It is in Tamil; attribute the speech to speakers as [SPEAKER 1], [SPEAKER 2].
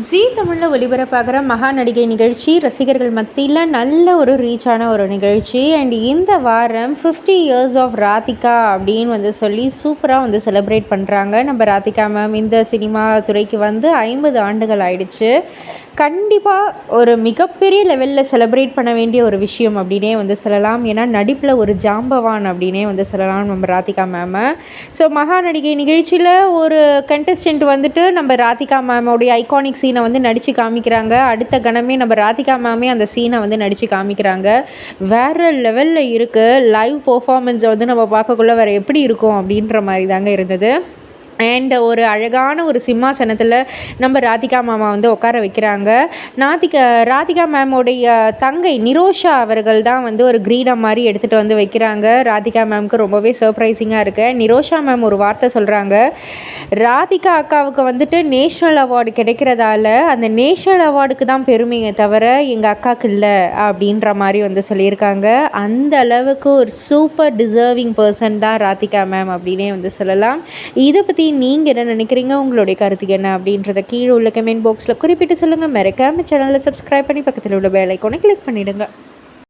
[SPEAKER 1] ஜீ தமிழில் ஒளிபரப்பாகிற மகா நடிகை நிகழ்ச்சி ரசிகர்கள் மத்தியில் நல்ல ஒரு ரீச்சான ஒரு நிகழ்ச்சி. அண்ட் இந்த வாரம் 50 இயர்ஸ் ஆஃப் ராதிகா அப்படின்னு சொல்லி சூப்பராக செலிப்ரேட் பண்ணுறாங்க. நம்ம ராதிகா மேம் இந்த சினிமா துறைக்கு 50 ஆண்டுகள் ஆயிடுச்சு. கண்டிப்பாக ஒரு மிகப்பெரிய லெவலில் செலிப்ரேட் பண்ண வேண்டிய ஒரு விஷயம் அப்படின்னே சொல்லலாம். ஏன்னா நடிப்பில் ஒரு ஜாம்பவான் அப்படின்னே சொல்லலாம் நம்ம ராதிகா மேமை. ஸோ மகா நடிகை நிகழ்ச்சியில் ஒரு கண்டஸ்டன்ட் நம்ம ராதிகா மேமோடைய ஐகானிக் சீனை நடித்து காமிக்கிறாங்க. அடுத்த கணமே நம்ம ராதிகா மேமே அந்த சீனை நடித்து காமிக்கிறாங்க. வேறு லெவலில் இருக்குது. லைவ் பெர்ஃபார்மன்ஸை நம்ம பார்க்கக்குள்ள வேறு எப்படி இருக்கும் அப்படின்ற மாதிரி தாங்க இருந்தது. அண்ட் ஒரு அழகான ஒரு சிம்மாசனத்தில் நம்ம ராதிகா மாமா உட்கார வைக்கிறாங்க. ராதிகா மேமோடைய தங்கை நிரோஷா அவர்கள் தான் ஒரு கிரீடம் மாதிரி எடுத்துகிட்டு வைக்கிறாங்க. ராதிகா மேம்க்கு ரொம்பவே சர்ப்ரைசிங்காக இருக்குது. நிரோஷா மேம் ஒரு வார்த்தை சொல்கிறாங்க, ராதிகா அக்காவுக்கு நேஷ்னல் அவார்டு கிடைக்கிறதால அந்த நேஷ்னல் அவார்டுக்கு தான் பெருமையை தவிர எங்கள் அக்காவுக்கு இல்லை அப்படின்ற மாதிரி சொல்லியிருக்காங்க. அந்த அளவுக்கு ஒரு சூப்பர் டிசர்விங் பர்சன் தான் ராதிகா மேம் அப்படின்னே சொல்லலாம். இதை பற்றி நீங்கள் என்ன நினைக்கிறீங்க? உங்களுடைய கருத்து என்ன அப்படின்றத கீழே உள்ள கமெண்ட் பாக்ஸில் குறிப்பிட்டு சொல்லுங்கள். மறக்காம சேனலை சப்ஸ்கிரைப் பண்ணி பக்கத்தில் உள்ள பெல் ஐகானை கிளிக் பண்ணிவிடுங்க.